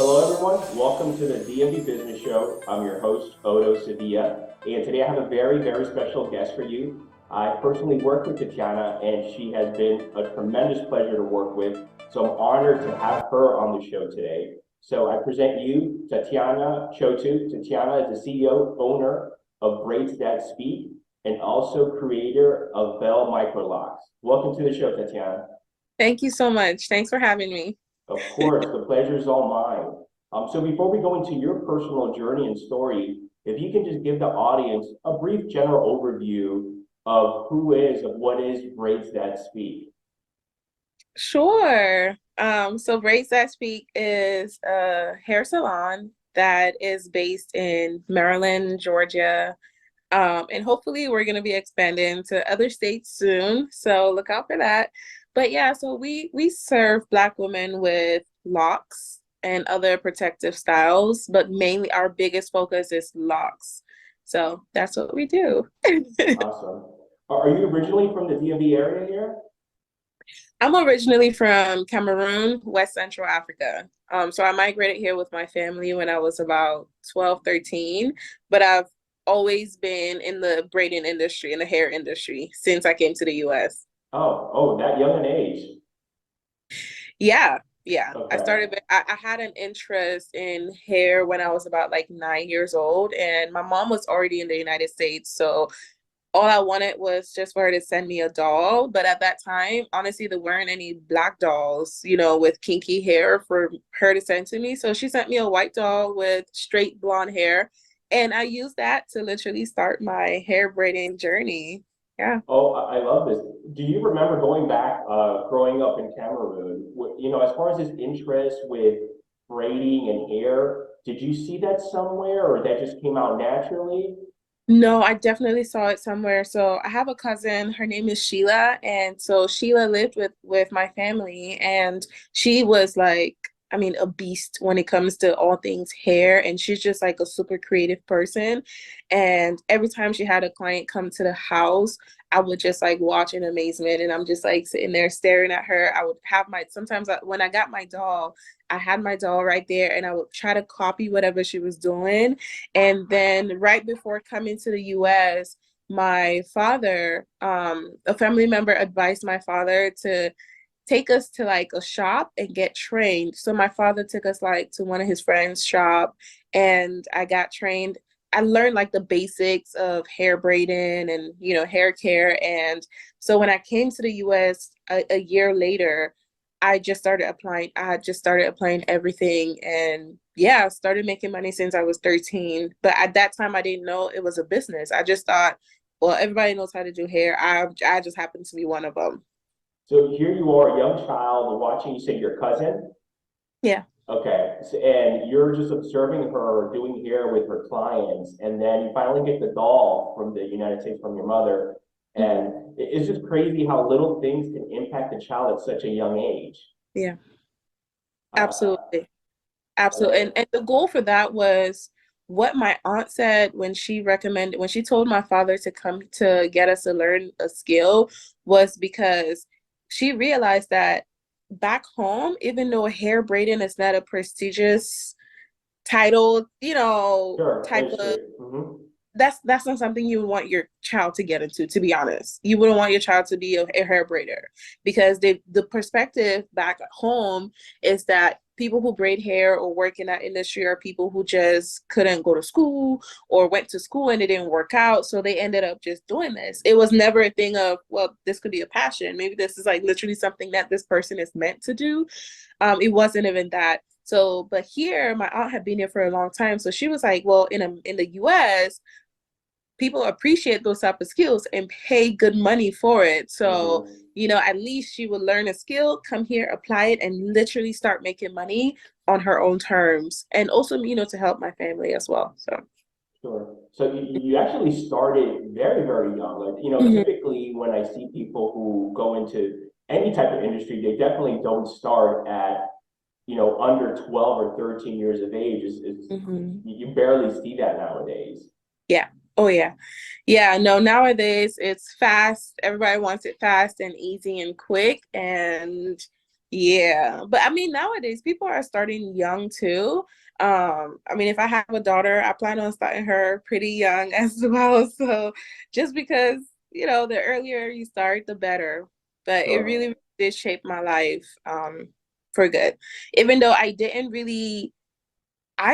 Hello, everyone. Welcome to the DMV Business Show. I'm your host, Otto Sevilla, and today I have a very, very special guest for you. I personally work with Tatiana, and she has been a tremendous pleasure to work with. So I'm honored to have her on the show today. So I present you Tatiana Nchotu. Tatiana is the CEO, owner of Braids That Speak, and also creator of Belle Microlocs. Welcome to the show, Tatiana. Thank you so much. Thanks for having me. Of course, the pleasure is all mine. So before we go into your personal journey and story, if you can just give the audience a brief general overview of of what is Braids That Speak. Sure. So Braids That Speak is a hair salon that is based in Maryland, Georgia. And hopefully we're going to be expanding to other states soon. So look out for that. But yeah, so we serve Black women with locks and other protective styles, but mainly our biggest focus is locks. So that's what we do. Awesome. Are you originally from the DMV area here? I'm originally from Cameroon, West Central Africa. So I migrated here with my family when I was about 12, 13, but I've always been in the braiding industry, in the hair industry since I came to the US. That young an age. Yeah, yeah. Okay. I had an interest in hair when I was about like 9 years old, and my mom was already in the United States. So all I wanted was just for her to send me a doll. But at that time, honestly, there weren't any black dolls, with kinky hair for her to send to me. So she sent me a white doll with straight blonde hair. And I used that to literally start my hair braiding journey. Yeah. Oh, I love this. Do you remember going back, growing up in Cameroon, as far as his interest with braiding and hair, did you see that somewhere or that just came out naturally? No, I definitely saw it somewhere. So I have a cousin, her name is Sheila, and so Sheila lived with my family, and she was like, I mean, a beast when it comes to all things hair, and she's just like a super creative person. And every time she had a client come to the house, I would just like watch in amazement, and I'm just like sitting there staring at her. I would have when I got my doll, I had my doll right there, and I would try to copy whatever she was doing. And then right before coming to the US, my father, a family member advised my father to take us to like a shop and get trained. So my father took us like to one of his friends' shop, and I got trained. I learned like the basics of hair braiding and hair care. And so when I came to the US a year later, I had just started applying everything, and yeah, I started making money since I was 13. But at that time I didn't know it was a business. I just thought, well, everybody knows how to do hair. I just happened to be one of them. So here you are, a young child, watching, you say your cousin? Yeah. Okay, and you're just observing her doing hair with her clients, and then you finally get the doll from the United States from your mother, Hmm. and it's just crazy how little things can impact a child at such a young age. Yeah, Uh, absolutely. I Absolutely. love And the goal for that was what my aunt said when when she told my father to come to get us to learn a skill, was because she realized that back home, even though hair braiding is not a prestigious title, sure type of, industry. that's not something you would want your child to get into, to be honest. You wouldn't want your child to be a hair braider, because the perspective back at home is that people who braid hair or work in that industry are people who just couldn't go to school, or went to school and it didn't work out, so they ended up just doing this. It was never a thing of, well, this could be a passion, maybe this is like literally something that this person is meant to do. It wasn't even that. So but here, my aunt had been here for a long time, so she was like, well, in the US, people appreciate those type of skills and pay good money for it. So, Hmm. at least she would learn a skill, come here, apply it, and literally start making money on her own terms. And also, to help my family as well. So, Sure. So you actually started very, very young. Like, mhm. typically when I see people who go into any type of industry, they definitely don't start at, under 12 or 13 years of age. Mhm. You barely see that nowadays. Yeah. Oh, yeah. Yeah. No, nowadays it's fast. Everybody wants it fast and easy and quick. And Yeah, but I mean nowadays people are starting young too. I mean if I have a daughter, I plan on starting her pretty young as well. So just because, the earlier you start, the better. But it Sure. really did shape my life for good. Even though I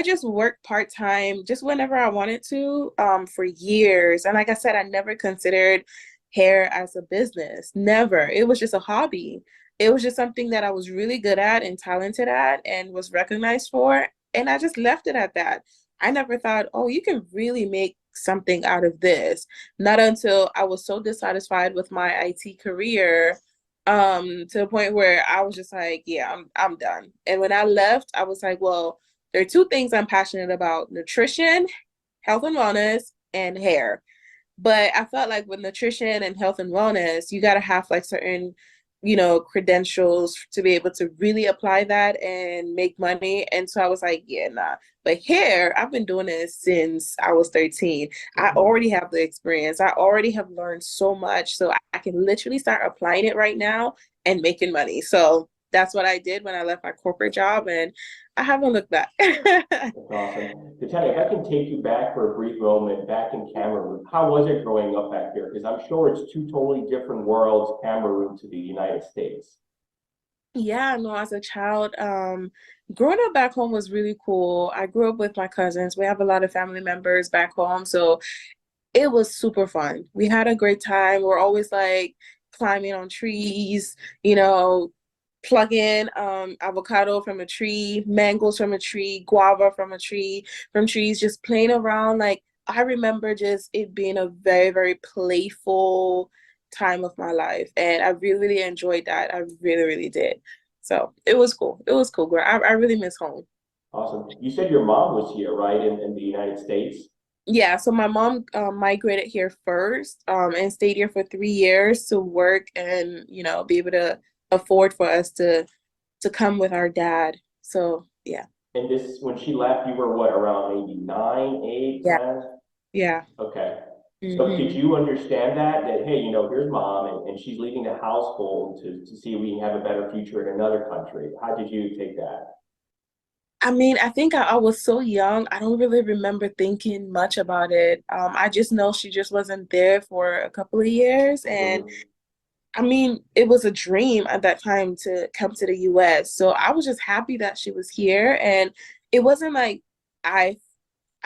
just worked part-time just whenever I wanted to for years. And like I said, I never considered hair as a business. Never. It was just a hobby. It was just something that I was really good at and talented at and was recognized for. And I just left it at that. I never thought, oh, you can really make something out of this. Not until I was so dissatisfied with my IT career, to the point where I was just like, yeah, I'm done. And when I left, I was like, well, there are two things I'm passionate about: nutrition, health and wellness, and hair. But I felt like with nutrition and health and wellness, you got to have like certain, credentials to be able to really apply that and make money. And so I was like, yeah, nah. But hair, I've been doing this since I was 13. I Mhm. already have the experience. I already have learned so much. So I can literally start applying it right now and making money. So that's what I did when I left my corporate job, and I haven't looked back. That's awesome. Tatiana, if I can take you back for a brief moment, back in Cameroon, how was it growing up back there? Because I'm sure it's two totally different worlds, Cameroon to the United States. Yeah, no, as a child, growing up back home was really cool. I grew up with my cousins. We have a lot of family members back home, so it was super fun. We had a great time. We're always like climbing on trees, plucking avocado from a tree, mangoes from a tree, guava from a tree, from trees, just playing around. Like I remember just it being a very, very playful time of my life. And I really, really enjoyed that. I really, really did. So it was cool. It was cool, girl. I really miss home. Awesome. You said your mom was here, right, in the United States? Yeah, so my mom migrated here first, and stayed here for 3 years to work and, be able to afford for us to come with our dad. So yeah, And this, when she left, you were what, around maybe nine, eight, yeah, 10? yeah. Okay. So did Hmm. you understand that hey, here's mom and she's leaving the household to see if we can have a better future in another country? How did you take that? I mean, I think I was so young. I don't really remember thinking much about it. I just know she just wasn't there for a couple of years, and Mhm. I mean, it was a dream at that time to come to the US. So I was just happy that she was here. And it wasn't like I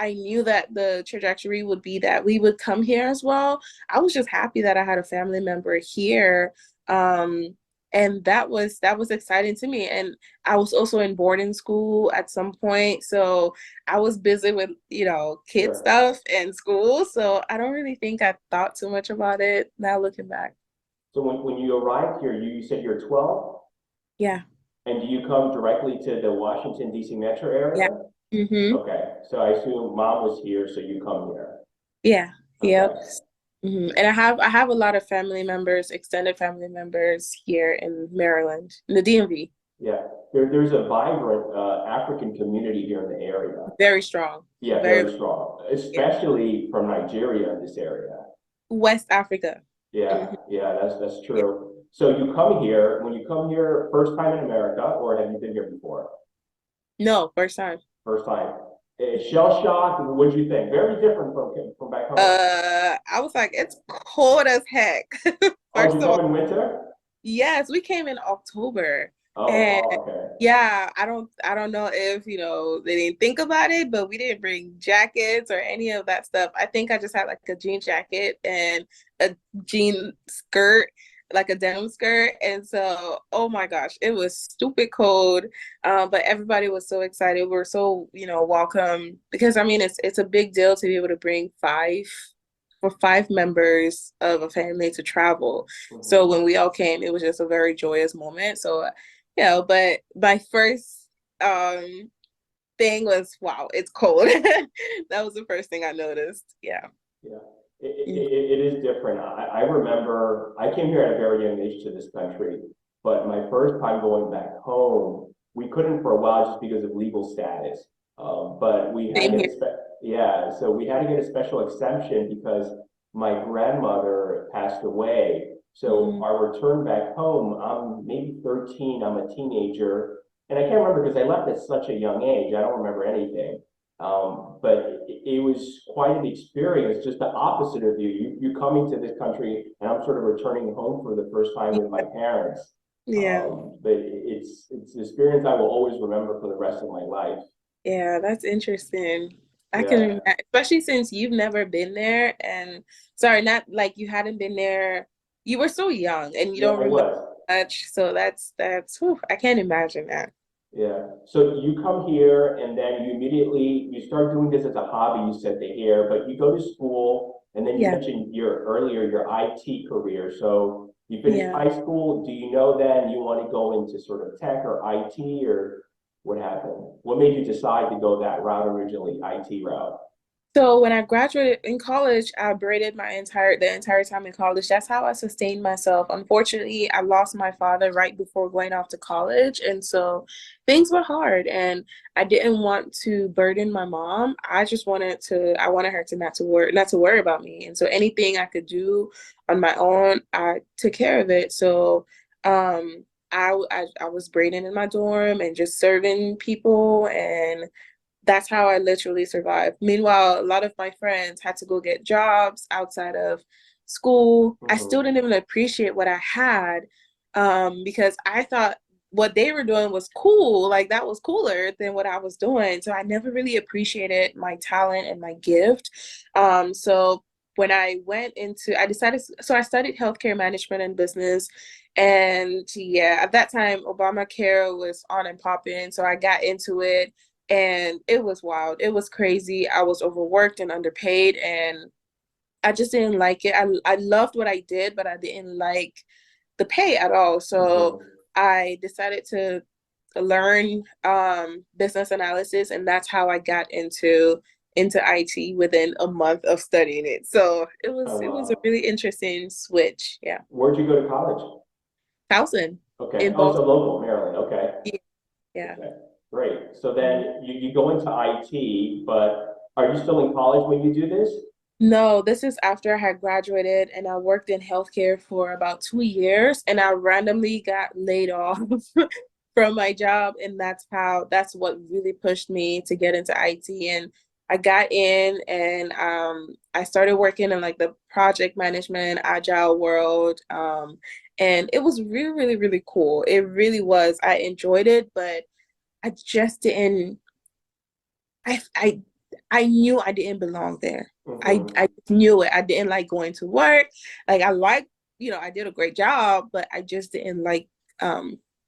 I knew that the trajectory would be that we would come here as well. I was just happy that I had a family member here. And that was exciting to me. And I was also in boarding school at some point. So I was busy with, kid Sure. stuff and school. So I don't really think I thought too much about it now looking back. So when you arrived here, you said you're 12, Yeah. and do you come directly to the Washington, D.C. metro Yeah. area? Mm-hmm. Okay. So I assume mom was here, so you come here. Yeah. Yep. Okay. And I have a lot of family members, extended family members here in Maryland, in the DMV. Yeah. There's a vibrant African community here in the area. Very strong. Yeah, Very, very strong, yeah. especially from Nigeria in this area. West Africa. Yeah, Hmm. yeah, that's Yeah. true. So you come here, when you come here, first time in America, or have you been here before? No, first time. First time. Shell shock, what'd you think? Very different from back home. I was like, it's cold as heck. Oh, did First you of all, come in winter? yes, we came in October. Oh, And fall, okay. yeah, I don't know if, they didn't think about it, but we didn't bring jackets or any of that stuff. I think I just had like a jean jacket and a jean skirt, like a denim skirt. And so, oh my gosh, it was stupid cold. But everybody was so excited. We are so, welcome, because I mean it's a big deal to be able to bring five members of a family to travel. So Mhm. when we all came, it was just a very joyous moment. So, but my first thing was, wow, it's cold. That was the first thing I noticed. Yeah. Yeah, Mm. it is different. I remember I came here at a very young age to this country, but my first time going back home, we couldn't for a while just because of legal status. But we had to Same get here. yeah, so we had to get a special exemption because my grandmother passed away. So our return back home, I'm maybe 13, I'm a teenager, and I can't remember because I left at such a young age. I don't remember anything. But it was quite an experience, just the opposite of you. You coming to this country, and I'm sort of returning home for the first time with my parents. Yeah. But it's an experience I will always remember for the rest of my life. Yeah, that's interesting. I can, Yeah, especially since you've never been there and sorry, not like you hadn't been there. You were so young and you yeah, don't I remember was. much. So that's whew, I can't imagine that. Yeah. So you come here and then you immediately you start doing this as a hobby, you said to here, but you go to school and then you Yeah. mentioned your IT career. So you finished Yeah. high school. Do you know then you want to go into sort of tech or IT or what happened? What made you decide to go that route originally, IT route? So when I graduated in college, I braided the entire time in college. That's how I sustained myself. Unfortunately, I lost my father right before going off to college, and so things were hard. And I didn't want to burden my mom. I wanted her to not to worry about me. And so anything I could do on my own, I took care of it. So I was braiding in my dorm and just serving people and that's how I literally survived. Meanwhile, a lot of my friends had to go get jobs outside of school. I still Hmm. didn't even appreciate what I had because I thought what they were doing was cool. Like that was cooler than what I was doing. So I never really appreciated my talent and my gift. So when I went into, I decided, so I studied healthcare management and business. And yeah, at that time, Obamacare was on and popping. So I got into it and it was wild. It was crazy. I was overworked and underpaid, and I just didn't like it. I loved what I did, but I didn't like the pay at all. So Hmm. I decided to learn business analysis, and that's how I got into IT within a month of studying it. So Oh it was a wow. really interesting switch. Yeah, Where'd you go to college? Towson Okay. in Oh, so Baltimore. local, Maryland. Okay. Yeah. Okay, great. So Mhm. then you go into IT, but are you still in college when you do this? No, this is after I had graduated and I worked in healthcare for about 2 years and I randomly got laid off from my job. And that's what really pushed me to get into IT. And I got in and I started working in like the project management, agile world. And it was really, really, really cool. It really was. I enjoyed it, but I just didn't I I I knew I didn't belong there. Hmm. I just knew it. I didn't like going to work. Like I liked, I did a great job, but I just didn't like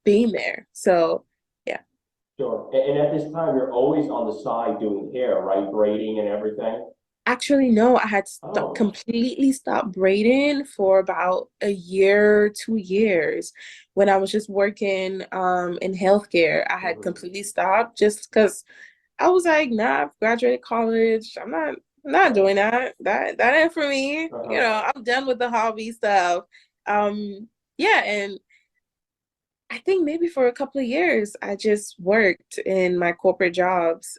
being there. So yeah. Sure. And at this time, you're always on the side doing hair, right? Braiding and everything. Actually, no, I had Oh. completely stopped braiding for about a year, 2 years. When I was just working in healthcare, I had Hmm. completely stopped just because I was like, nah, I've graduated college. I'm not Right. doing that. That ain't for me. Uh-huh. I'm done with the hobby stuff. Yeah, and I think maybe for a couple of years I just worked in my corporate jobs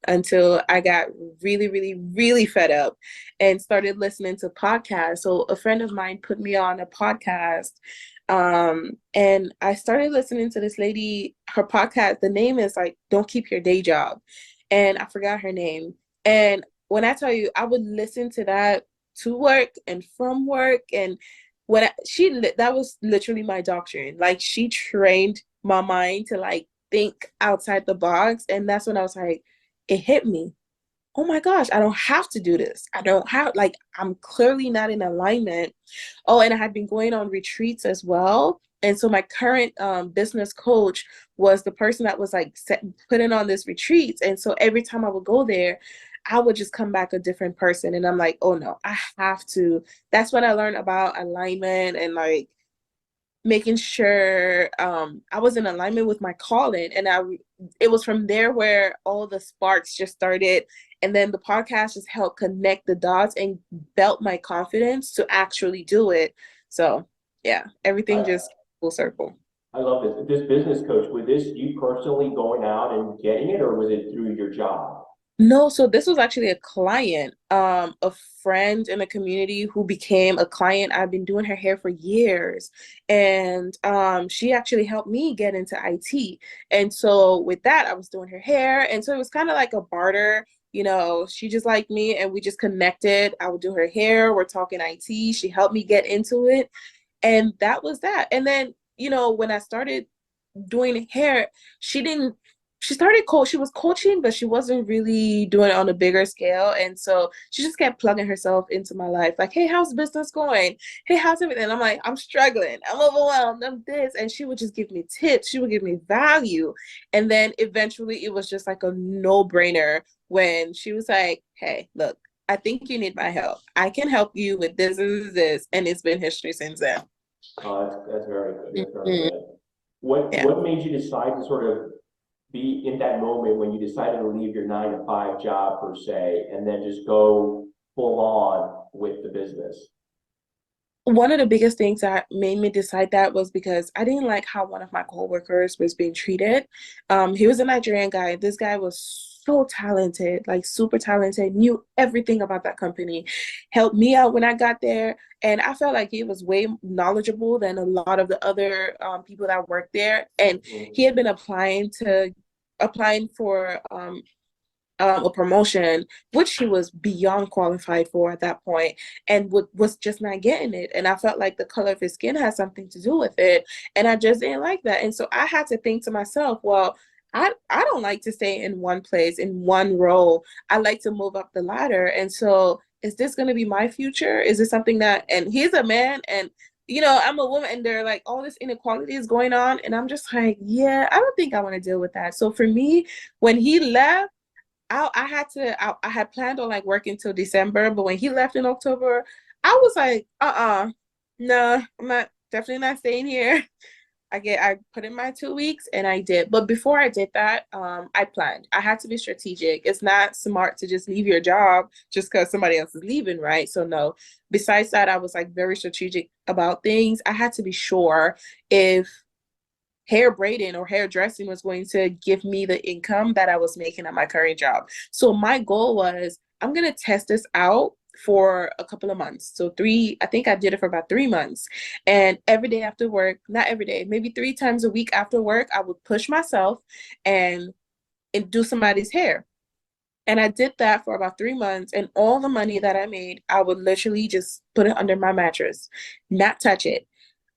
until I got really, really, really fed up and started listening to podcasts. So a friend of mine put me on a podcast and I started listening to this lady, her podcast, the name is like Don't Keep Your Day Job. And I forgot her name. And when I tell you, I would listen to that to work and from work and that was literally my doctrine. Like she trained my mind to like think outside the box, and that's when I was like, it hit me. Oh my gosh, I don't have to do this. I don't have like I'm clearly not in alignment. Oh, and I had been going on retreats as well. And so my current business coach was the person that was like putting on this retreats. And so every time I would go there, I would just come back a different person. And I'm like, oh no, I have to. That's when I learned about alignment and like making sure I was in alignment with my calling. And it was from there where all the sparks just started. And then the podcast just helped connect the dots and built my confidence to actually do it. So yeah, everything I just full circle. I love this. This business coach, was this you personally going out and getting it, or was it through your job? No, so this was actually a client, a friend in the community who became a client. I've been doing her hair for years, and she actually helped me get into IT. And so with that, I was doing her hair, and so it was kind of like a barter. She just liked me, and we just connected. I would do her hair. We're talking IT. She helped me get into it, and that was that. And then, when I started doing hair, she didn't she started she was coaching, but she wasn't really doing it on a bigger scale. And so she just kept plugging herself into my life, like, hey, how's business going? Hey, how's everything? And I'm like, I'm struggling, I'm overwhelmed, I'm this. And she would just give me tips, she would give me value. And then eventually it was just like a no-brainer when she was like, hey, look, I think you need my help. I can help you with this and this. And it's been history since then. Oh, that's very good. That's very Mhm. good. What Yeah. what made you decide to sort of be in that moment when you decided to leave your 9 to 5 job per se, and then just go full on with the business? One of the biggest things that made me decide that was because I didn't like how one of my coworkers was being treated. He was a Nigerian guy. This guy was so talented, like super talented, knew everything about that company, helped me out when I got there. And I felt like he was way knowledgeable than a lot of the other people that worked there. And he Mm. had been applying for a promotion, which she was beyond qualified for at that point, and was just not getting it. And I felt like the color of his skin had something to do with it, and I just didn't like that. And so I had to think to myself, well, I don't like to stay in one place, in one role. I like to move up the ladder. And so, is this going to be my future? Is this something that? And he's a man, and I'm a woman, and there like all this inequality is going on, and I'm just like, yeah, I don't think I want to deal with that. So for me, when he left, I had planned on like working till December, but when he left in October, I was like, no, I'm not, definitely not staying here. I put in my 2 weeks and I did. But before I did that, I planned. I had to be strategic. It's not smart to just leave your job just because somebody else is leaving, right? So no. Besides that, I was like very strategic about things. I had to be sure if hair braiding or hairdressing was going to give me the income that I was making at my current job. So my goal was, I'm going to test this out for a couple of months. So I think I did it for about 3 months. And every day after work, not every day, maybe 3 times a week after work, I would push myself and do somebody's hair. And I did that for about 3 months. And all the money that I made, I would literally just put it under my mattress, not touch it.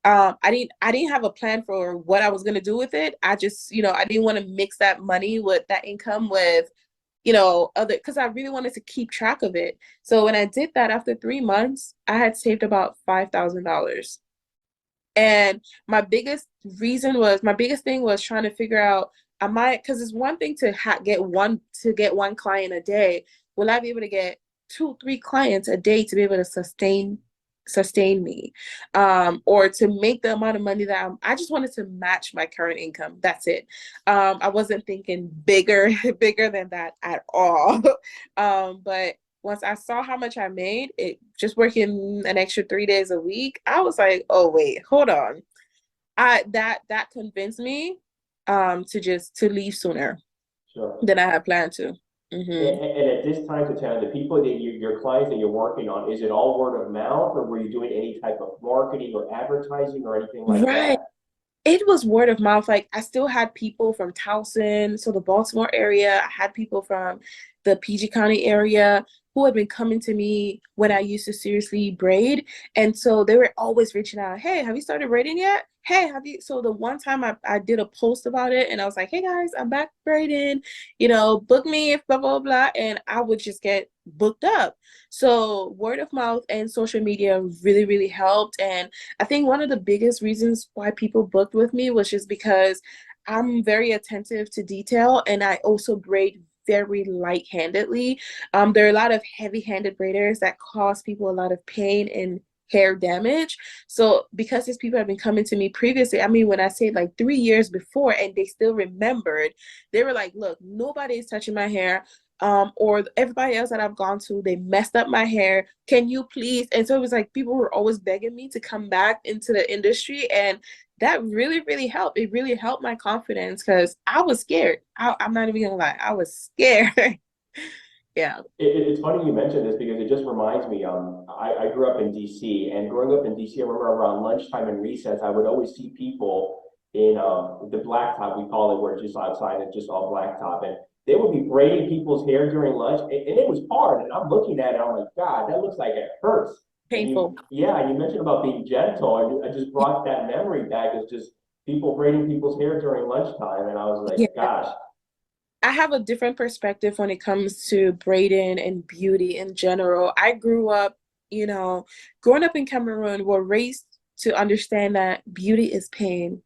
I didn't have a plan for what I was gonna do with it. I just, I didn't want to mix that money with that income with, other, because I really wanted to keep track of it. So when I did that after 3 months, I had saved about $5,000. And my biggest thing was trying to figure out, because it's one thing to get one client a day. Will I be able to get 2, 3 clients a day to be able to sustain me, or to make the amount of money that I just wanted to match my current income. That's it. I wasn't thinking bigger, bigger than that at all. But once I saw how much I made, it just working an extra 3 days a week, I was like, oh wait, hold on. That convinced me to leave sooner Sure. than I had planned to. And, Hmm. and at this time, Tatiana, the people that your clients that you're working on, is it all word of mouth, or were you doing any type of marketing or advertising or anything like Right. that? It was word of mouth. Like I still had people from Towson, so the Baltimore area. I had people from the PG County area who had been coming to me when I used to seriously braid. And so they were always reaching out, hey, have you started braiding yet? Hey, have you? So the one time I did a post about it and I was like, hey guys, I'm back braiding, book me if blah, blah, blah. And I would just get booked up. So word of mouth and social media really, really helped. And I think one of the biggest reasons why people booked with me was just because I'm very attentive to detail and I also braid very light-handedly. There are a lot of heavy-handed braiders that cause people a lot of pain and hair damage. So because these people have been coming to me previously, I mean, when I say like 3 years before and they still remembered, they were like, look, nobody is touching my hair. Or everybody else that I've gone to, they messed up my hair. Can you please? And so it was like people were always begging me to come back into the industry. And that really, really helped. It really helped my confidence because I was scared. I'm not even gonna lie, I was scared. Yeah. It's funny you mentioned this because it just reminds me. I grew up in DC, and growing up in DC, I remember around lunchtime and recess, I would always see people in the blacktop we call it, where it's just outside and just all blacktop, and they would be braiding people's hair during lunch, and it was hard. And I'm looking at it, I'm like, God, that looks like it hurts. And Painful. yeah, and you mentioned about being gentle. I just brought that memory back. It's just people braiding people's hair during lunchtime, and I was like, Yeah. gosh. I have a different perspective when it comes to braiding and beauty in general. I grew up, you know, growing up in Cameroon, we're raised to understand that beauty is pain.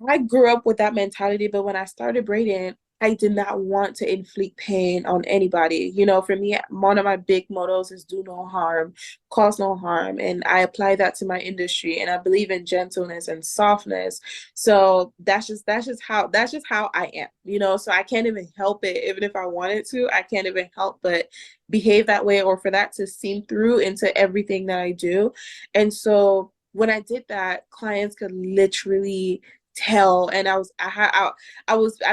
I grew up with that mentality, but when I started braiding, I did not want to inflict pain on anybody. You know, for me, one of my big mottos is do no harm, cause no harm. And I apply that to my industry. And I believe in gentleness and softness. So that's just how I am, you know. So I can't even help it. Even if I wanted to, I can't even help but behave that way or for that to seep through into everything that I do. And so when I did that, clients could literally tell, and I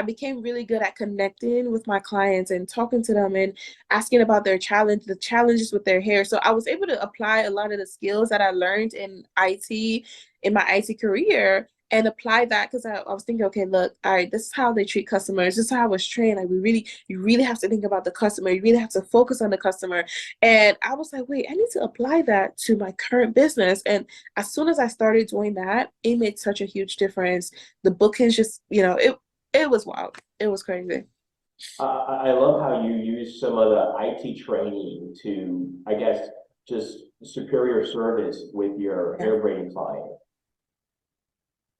became really good at connecting with my clients and talking to them and asking about the challenges with their hair. So I was able to apply a lot of the skills that I learned in IT, in my IT career, and apply that because I was thinking, okay, look, all right, this is how they treat customers. This is how I was trained. Like you really have to think about the customer. You really have to focus on the customer. And I was like, wait, I need to apply that to my current business. And as soon as I started doing that, it made such a huge difference. The bookings just, it was wild. It was crazy. I love how you use some of the IT training to, I guess, just superior service with your Yeah. hair braiding client.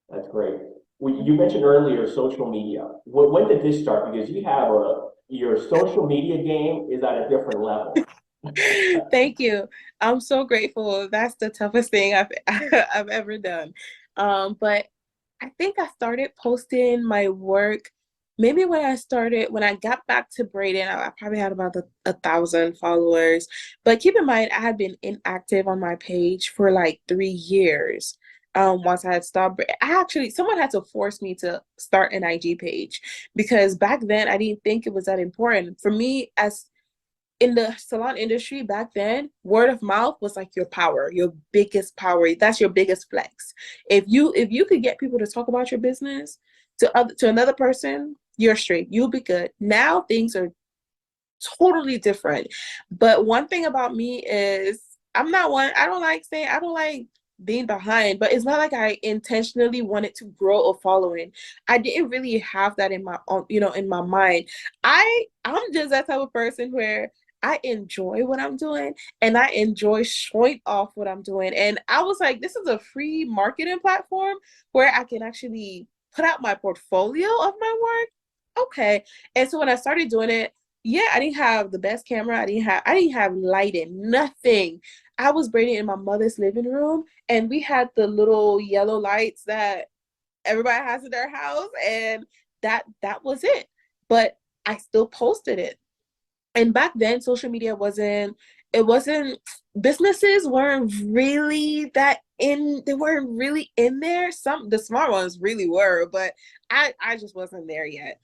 That's great. You mentioned earlier social media. When did this start? Because you have your social media game is at a different level. Thank you. I'm so grateful. That's the toughest thing I've I've ever done. But I think I started posting my work maybe when I got back to braiding. I probably had about 1,000 followers. But keep in mind, I had been inactive on my page for like 3 years. Once I had stopped, someone had to force me to start an IG page because back then I didn't think it was that important for me as in the salon industry back then. Word of mouth was like your power, your biggest power. That's your biggest flex. If you could get people to talk about your business to another person, you're straight. You'll be good. Now things are totally different. But one thing about me is I'm not one, I don't like being behind, but it's not like I intentionally wanted to grow a following. I didn't really have that in my own, in my mind. I'm just that type of person where I enjoy what I'm doing and I enjoy showing off what I'm doing. And I was like, this is a free marketing platform where I can actually put out my portfolio of my work. Okay. And so when I started doing it, yeah, I didn't have the best camera. I didn't have lighting, nothing. I was braiding in my mother's living room and we had the little yellow lights that everybody has in their house and that was it. But I still posted it. And back then social media wasn't businesses weren't really that in they weren't really in there. Some the smart ones really were, but I just wasn't there yet.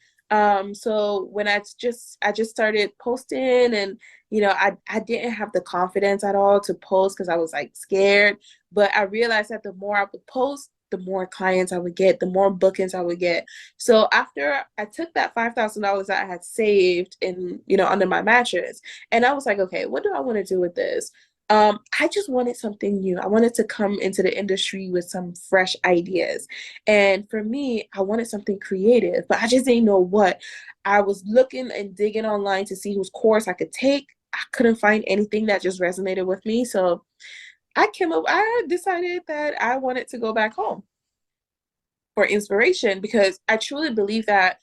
So when I just started posting and I didn't have the confidence at all to post because I was like scared, but I realized that the more I would post, the more clients I would get, the more bookings I would get. So after I took that $5,000 that I had saved in, under my mattress, and I was like, okay, what do I want to do with this? I just wanted something new. I wanted to come into the industry with some fresh ideas. And for me, I wanted something creative, but I just didn't know what. I was looking and digging online to see whose course I could take. I couldn't find anything that just resonated with me. So I decided that I wanted to go back home for inspiration because I truly believe that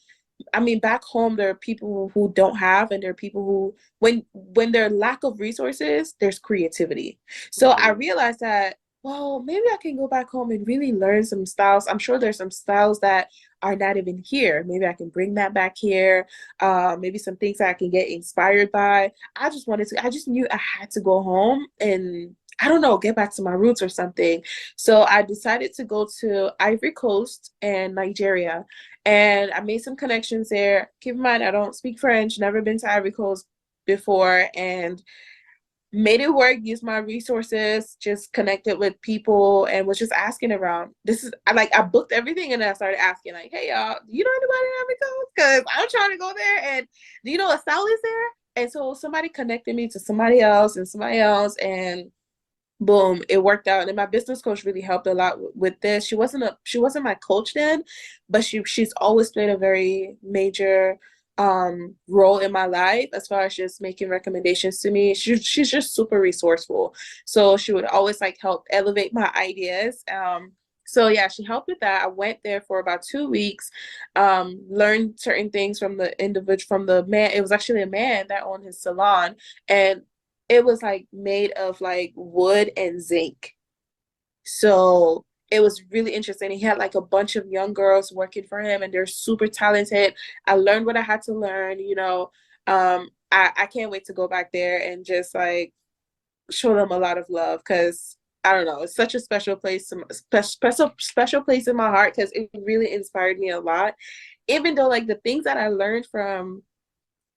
back home there are people who don't have, and there are people who when there lack of resources, there's creativity. So I Mhm. realized that, well, maybe I can go back home and really learn some styles. I'm sure there's some styles that are not even here. Maybe I can bring that back here. Maybe some things that I can get inspired by. I just knew I had to go home and I don't know, get back to my roots or something. So I decided to go to Ivory Coast and Nigeria, and I made some connections there. Keep in mind, I don't speak French, never been to Ivory Coast before, and made it work, used my resources, just connected with people and was just asking around. I booked everything and then I started asking like, hey y'all, do you know anybody in Ivory Coast? Because I'm trying to go there, and do you know a stylist there? And so somebody connected me to somebody else, and boom, it worked out. And my business coach really helped a lot with this. She wasn't my coach then, but she's always played a very major role in my life as far as just making recommendations to me. She's just super resourceful. So she would always like help elevate my ideas. So yeah, she helped with that. I went there for about 2 weeks, learned certain things from the individual, from the man. It was actually a man that owned his salon, and it was like made of like wood and zinc. So it was really interesting. He had like a bunch of young girls working for him, and they're super talented. I learned what I had to learn. I can't wait to go back there and just like show them a lot of love, because I don't know, it's such a special place, special place in my heart, because it really inspired me a lot. Even though like the things that I learned from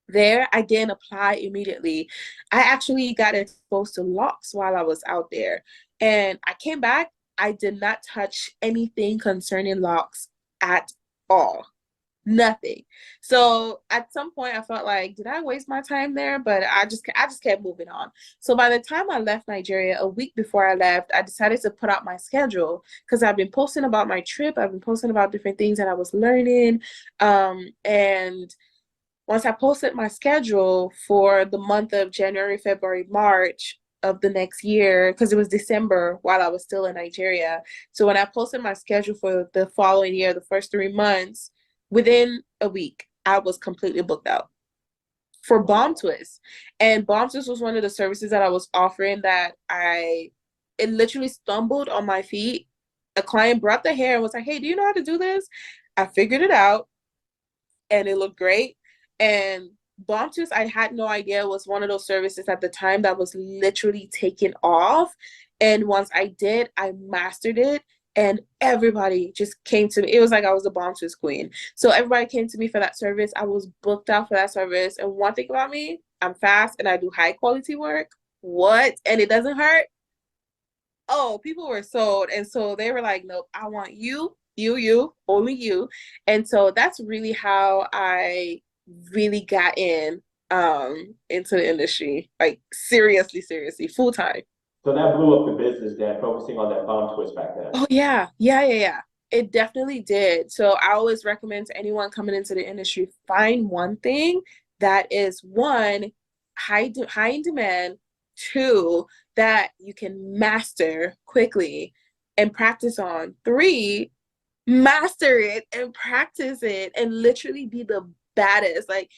there, I didn't apply immediately. I actually got exposed to locks while I was out there. And I came back, I did not touch anything concerning locks at all. Nothing. So at some point I felt like, did I waste my time there? But I just kept moving on. So by the time I left Nigeria, a week before I left, I decided to put out my schedule, because I've been posting about my trip. I've been posting about different things that I was learning. And once I posted my schedule for the month of January, February, March of the next year, because it was December while I was still in Nigeria. So when I posted my schedule for the following year, the first 3 months, within a week, I was completely booked out for Bomb Twist. And Bomb Twist was one of the services that I was offering that it literally stumbled on my feet. A client brought the hair and was like, hey, do you know how to do this? I figured it out, and it looked great. And Bomb Twist, I had no idea, was one of those services at the time that was literally taken off. And once I did, I mastered it. And everybody just came to me. It was like I was the Bomb Twist queen. So everybody came to me for that service. I was booked out for that service. And one thing about me, I'm fast and I do high quality work. What? And it doesn't hurt. Oh, people were sold. And so they were like, nope, I want you, only you. And so that's really how I really got into the industry, like seriously, full time. So that blew up the business then, focusing on that bomb twist back then. Oh yeah. It definitely did. So I always recommend to anyone coming into the industry, find one thing that is, one, high in demand, two, that you can master quickly and practice on, three, master it and practice it and literally be the baddest. Like,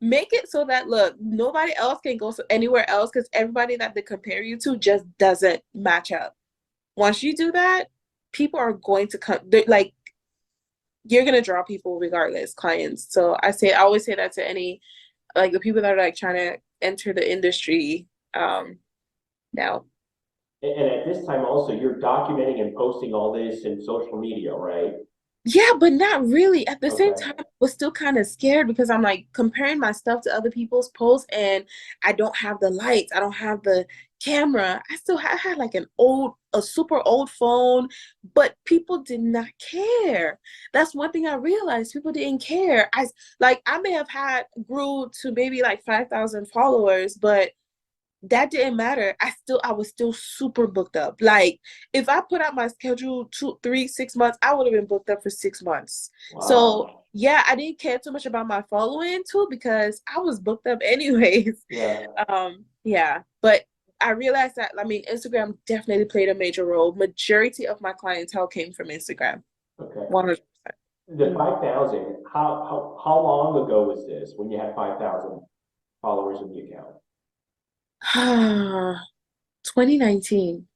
make it so that, look, nobody else can go anywhere else, because everybody that they compare you to just doesn't match up. Once you do that, people are going to come. Like, you're gonna draw people regardless, clients. So I always say that to any, like, the people that are like trying to enter the industry now. And at this time also, you're documenting and posting all this in social media, right? Yeah, but not really. At the same Okay. time, I was still kind of scared, because I'm like comparing my stuff to other people's posts, and I don't have the lights, I don't have the camera. I had like a super old phone, but people did not care. That's one thing I realized. People didn't care. I may have grew to maybe like 5,000 followers, but that didn't matter. I was still super booked up. Like, if I put out my schedule 2, 3, 6 months, I would have been booked up for 6 months. So Wow. yeah, I didn't care too much about my following too, because I was booked up anyways. Yeah. Yeah. But I realized that, I mean, Instagram definitely played a major role. Majority of my clientele came from Instagram. Okay. 100%. The 5,000, how long ago was this when you had 5,000 followers in the account? 2019.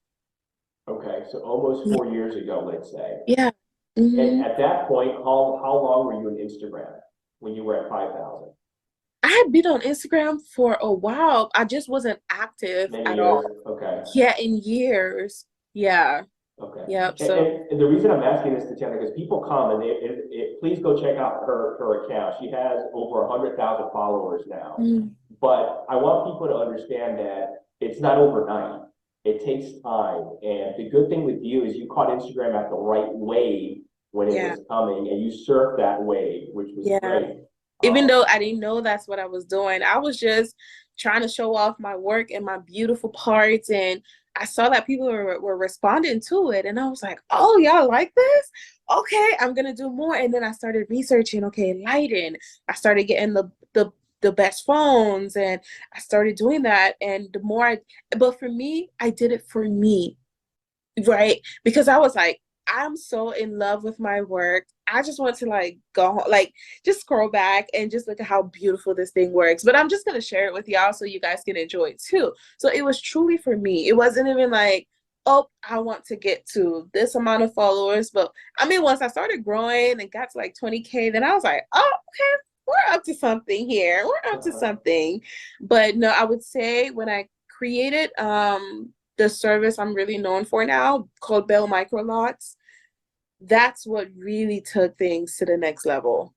Okay, so almost 4 years ago, let's say. Yeah. And Hmm. at that point, how long were you in Instagram when you were at 5,000? I had been on Instagram for a while. I just wasn't active Many at years. all. Okay. Yeah, in years. Yeah. Okay. Yep. And, So, and, and the reason I'm asking this, Tatiana, because people come and please go check out her account. She has over 100,000 followers now. mm, But I want people to understand that it's not overnight. It takes time. And the good thing with you is you caught Instagram at the right wave when it yeah. was coming and you surfed that wave, which was Yeah. great. Even Um, though I didn't know that's what I was doing, I was just trying to show off my work and my beautiful parts. And I saw that people were responding to it. And I was like, oh, y'all like this? Okay, I'm gonna do more. And then I started researching, okay, lighting. I started getting the best phones and I started doing that. And the more but for me, I did it for me. Right? Because I was like, I'm so in love with my work. I just want to like go home, like just scroll back and just look at how beautiful this thing works. But I'm just gonna share it with y'all so you guys can enjoy it too. So it was truly for me. It wasn't even like, oh, I want to get to this amount of followers. But I mean, once I started growing and got to like 20K, then I was like, oh, okay, we're up to something here. We're up to something. But no, I would say when I created the service I'm really known for now called Belle Microlocs, that's what really took things to the next level.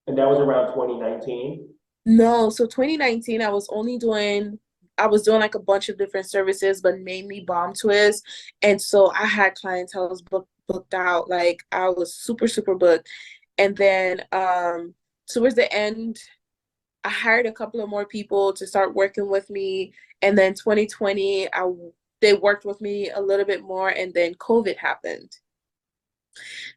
and that was around 2019. No, so 2019, I was doing like a bunch of different services, but mainly bomb twists. And so I had clientele booked out. Like I was super, super booked. And then towards the end, I hired a couple of more people to start working with me. And then 2020, they worked with me a little bit more, and then COVID happened.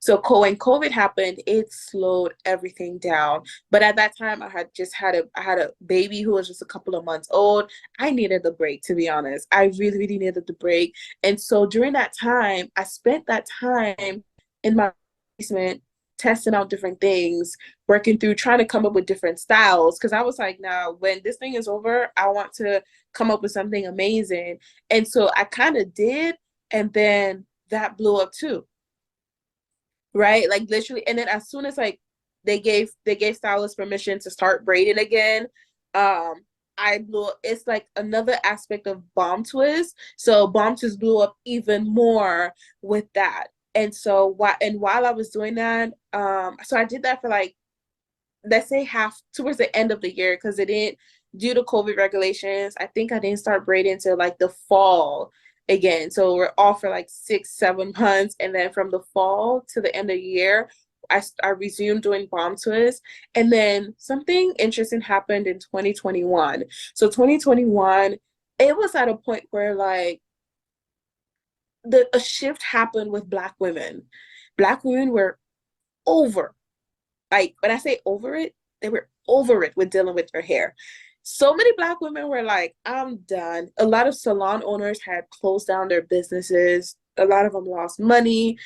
So when COVID happened, it slowed everything down. But at that time, I had a baby who was just a couple of months old. I needed the break, to be honest. I really, really needed the break. And so during that time, I spent that time in my basement testing out different things, working through trying to come up with different styles. Cause I was like, now when this thing is over, I want to come up with something amazing. And so I kind of did, and then that blew up too, right? Like literally, and then as soon as like they gave stylists permission to start braiding again, um, I blew it's like another aspect of bomb twist. So bomb twist blew up even more with that. And so while I was doing that, so I did that for like let's say half towards the end of the year because it didn't due to COVID regulations. I think I didn't start braiding until like the fall again. So we're off for like 6, 7 months, and then from the fall to the end of the year, I resumed doing bomb twists, and then something interesting happened in 2021. So 2021, it was at a point where like a shift happened with Black women. Black women were over like when I say over it, they were over it with dealing with their hair. So many Black women were like, I'm done. A lot of salon owners had closed down their businesses. A lot of them lost money.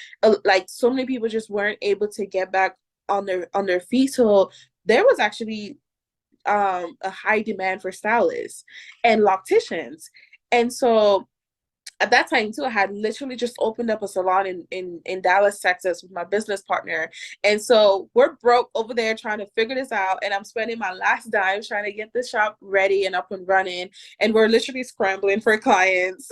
Like so many people just weren't able to get back on their feet. So there was actually a high demand for stylists and locticians. And so at that time too, I had literally just opened up a salon in Dallas, Texas with my business partner. And so we're broke over there trying to figure this out. And I'm spending my last dime trying to get the shop ready and up and running. And we're literally scrambling for clients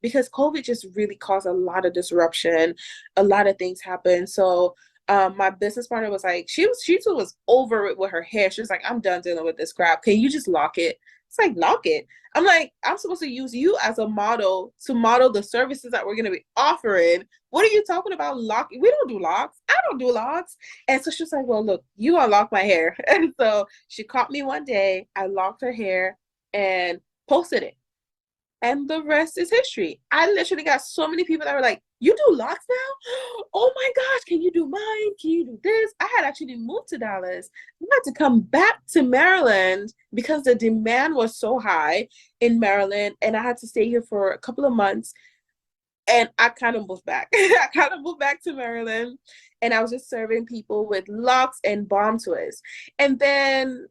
because COVID just really caused a lot of disruption. A lot of things happened. So my business partner was like, she too was over it with her hair. She was like, I'm done dealing with this crap. Can you just lock it? It's like, lock it. I'm like, I'm supposed to use you as a model to model the services that we're going to be offering. What are you talking about locking? We don't do locks. I don't do locks. And so she's like, well, look, you unlock my hair. And so she caught me one day. I locked her hair and posted it. And the rest is history. I literally got so many people that were like, you do locks now? Oh my gosh, can you do mine? Can you do this? I had actually moved to Dallas. I had to come back to Maryland because the demand was so high in Maryland. And I had to stay here for a couple of months. And I kind of moved back. I kind of moved back to Maryland. And I was just serving people with locks and bomb twists. And then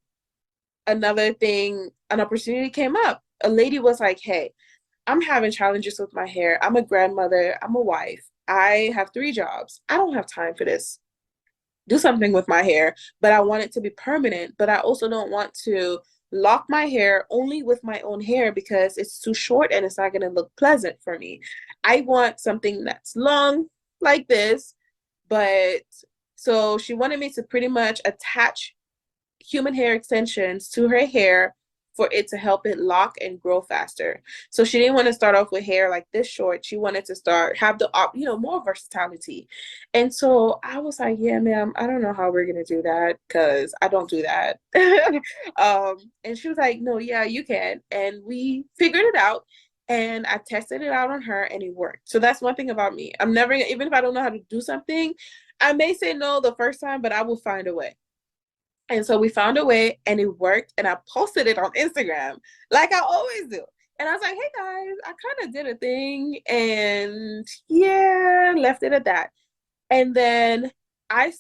another thing, an opportunity came up. A lady was like, hey, I'm having challenges with my hair. I'm a grandmother. I'm a wife. I have 3 jobs. I don't have time for this. do something with my hair, but I want it to be permanent. But I also don't want to lock my hair only with my own hair because it's too short and it's not going to look pleasant for me. I want something that's long like this, but so she wanted me to pretty much attach human hair extensions to her hair for it to help it lock and grow faster. So she didn't want to start off with hair like this short. She wanted to have the more versatility. And so I was like, yeah, ma'am, I don't know how we're gonna do that because I don't do that. And she was like, no, yeah, you can. And we figured it out. And I tested it out on her and it worked. So that's one thing about me. I'm never, even if I don't know how to do something, I may say no the first time, but I will find a way. And so we found a way and it worked. And I posted it on Instagram like I always do. And I was like, hey guys, I kind of did a thing. And yeah, left it at that. And then I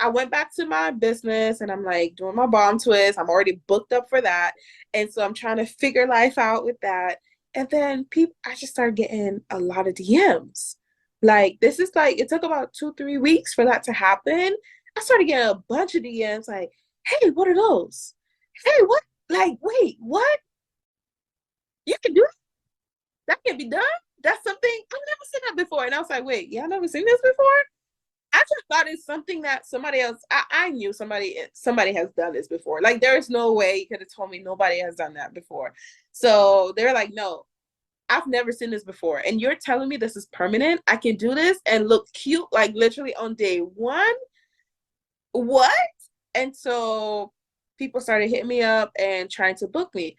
went back to my business and I'm like doing my bomb twist. I'm already booked up for that. And so I'm trying to figure life out with that. And then I just started getting a lot of DMs. Like, this is like, it took about 2-3 weeks for that to happen. I started getting a bunch of DMs like, hey, what are those? Hey, what? Like, wait, what? You can do that? That can be done? That's something I've never seen that before. And I was like, wait, y'all never seen this before? I just thought it's something that somebody else, I knew somebody has done this before. Like, there's no way you could have told me nobody has done that before. So they're like, no, I've never seen this before. And you're telling me this is permanent? I can do this and look cute, like literally on day one? What? And so people started hitting me up and trying to book me.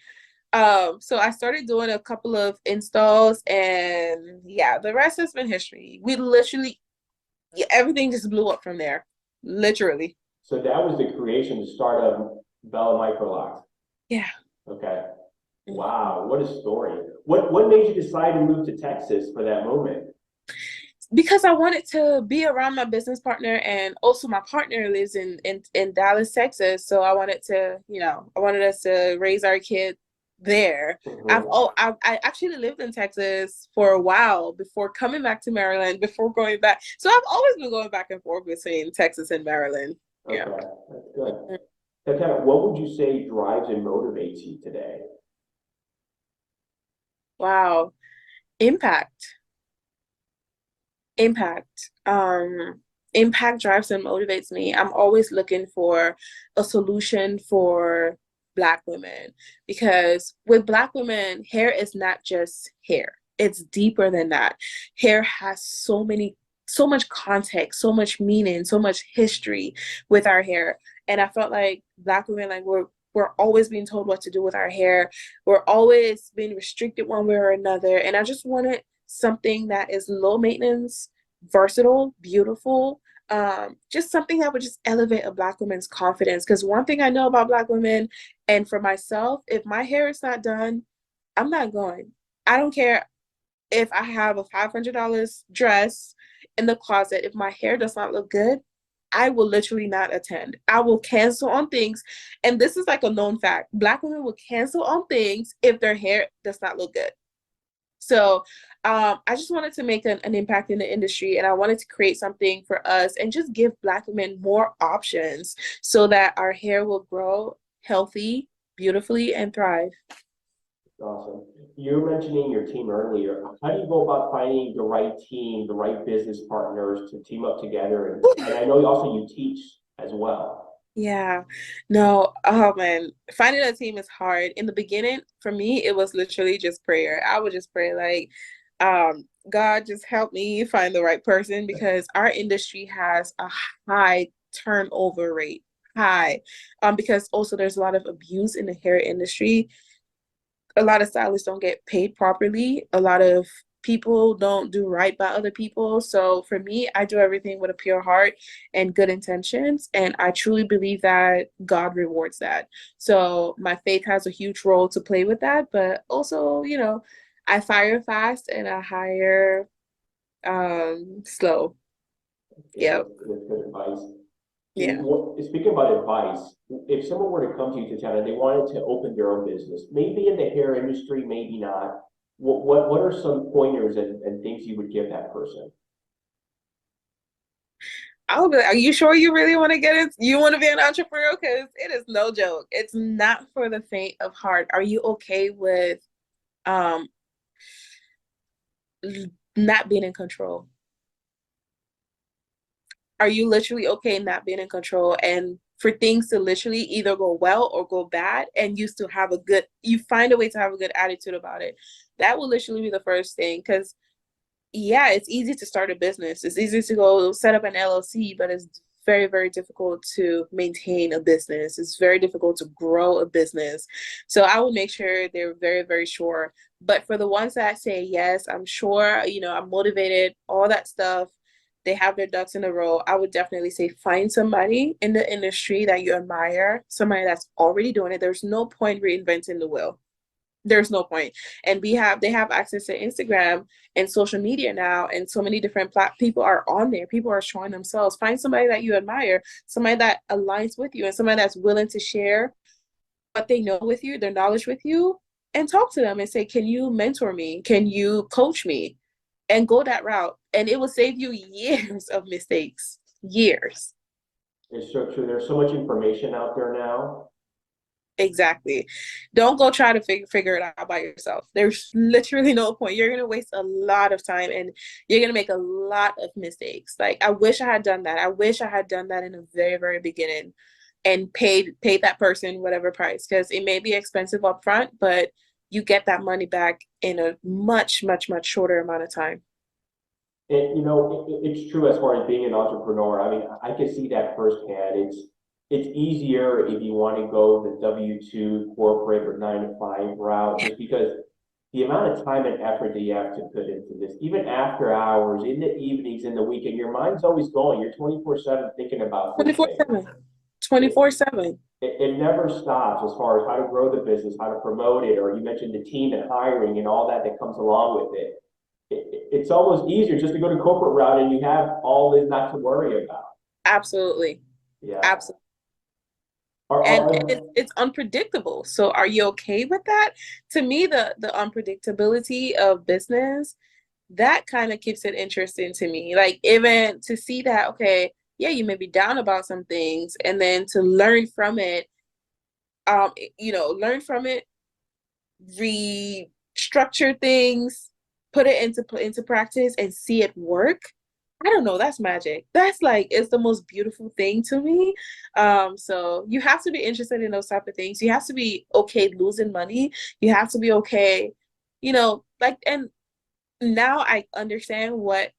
So I started doing a couple of installs and yeah, the rest has been history. We literally, yeah, everything just blew up from there, literally. So that was the creation, the start of Belle Microlocs. Yeah. Okay. Wow, what a story. What made you decide to move to Texas for that moment? Because I wanted to be around my business partner, and also my partner lives in Dallas, Texas. So I wanted to, I wanted us to raise our kid there. I actually lived in Texas for a while before coming back to Maryland, before going back. So I've always been going back and forth between Texas and Maryland. Okay, Yeah. that's good. Tatiana, what would you say drives and motivates you today? Wow. Impact. Impact. Impact drives and motivates me. I'm always looking for a solution for Black women, because with Black women, hair is not just hair. It's deeper than that. Hair has so much context, so much meaning, so much history with our hair. And I felt like Black women, like we're always being told what to do with our hair. We're always being restricted one way or another. And I just wanted something that is low maintenance, versatile, beautiful, just something that would just elevate a Black woman's confidence. Because one thing I know about Black women, and for myself, if my hair is not done, I'm not going. I don't care if I have a $500 dress in the closet. If my hair does not look good, I will literally not attend. I will cancel on things. And this is like a known fact. Black women will cancel on things if their hair does not look good. So I just wanted to make an impact in the industry, and I wanted to create something for us and just give Black women more options so that our hair will grow healthy, beautifully, and thrive. Awesome. You were mentioning your team earlier. How do you go about finding the right team, the right business partners to team up together? And I know also you teach as well. Yeah, no, oh man, finding a team is hard. In the beginning, for me, it was literally just prayer. I would just pray like, God, just help me find the right person, because our industry has a high turnover rate, high, because also there's a lot of abuse in the hair industry. A lot of stylists don't get paid properly. A lot of people don't do right by other people. So for me, I do everything with a pure heart and good intentions. And I truly believe that God rewards that. So my faith has a huge role to play with that. But also, I fire fast and I hire slow. Yeah, Yep. that's good advice. Yeah. Speaking about advice, if someone were to come to you, Tatiana, they wanted to open their own business, maybe in the hair industry, maybe not. What are some pointers and things you would give that person? I'll be like, are you sure you really want to get it? You want to be an entrepreneur? Because it is no joke. It's not for the faint of heart. Are you okay with um not being in control? Are you literally okay not being in control and for things to literally either go well or go bad and you still have you find a way to have a good attitude about it? That will literally be the first thing. Because yeah, it's easy to start a business. It's easy to go set up an LLC, but it's very, very difficult to maintain a business. It's very difficult to grow a business. So I will make sure they're very, very sure. But for the ones that say, yes, I'm sure, I'm motivated, all that stuff, they have their ducks in a row, I would definitely say find somebody in the industry that you admire, somebody that's already doing it. There's no point reinventing the wheel. There's no point. And they have access to Instagram and social media now, and so many different people are on there. People are showing themselves. Find somebody that you admire, somebody that aligns with you, and somebody that's willing to share what they know with you, their knowledge with you, and talk to them and say, can you mentor me? Can you coach me? And go that route. And it will save you years of mistakes. Years. It's so true. There's so much information out there now. Exactly. Don't go try to figure it out by yourself. There's literally no point. You're gonna waste a lot of time and you're gonna make a lot of mistakes. Like I wish I had done that. I wish I had done that in the very, very beginning and paid that person whatever price, because it may be expensive up front, but you get that money back in a much, much, much shorter amount of time. It's true as far as being an entrepreneur. I mean, I can see that firsthand. It's easier if you want to go the W-2 corporate or 9 to 5 route, just because the amount of time and effort that you have to put into this, even after hours, in the evenings, in the weekend, your mind's always going. You're 24/7 thinking about this thing. 24/7. It, 24/7. it never stops as far as how to grow the business, how to promote it, or you mentioned the team and hiring and all that that comes along with it. It's almost easier just to go to corporate route and you have all this not to worry about. Absolutely. Yeah. Absolutely. Are, And are, it's unpredictable. So are you okay with that? To me, the unpredictability of business, that kind of keeps it interesting to me. Like even to see that, okay, yeah, you may be down about some things, and then to learn from it, learn from it, restructure things, put it into practice and see it work. I don't know, that's magic. That's like it's the most beautiful thing to me. So you have to be interested in those type of things. You have to be okay losing money. You have to be okay, and now I understand what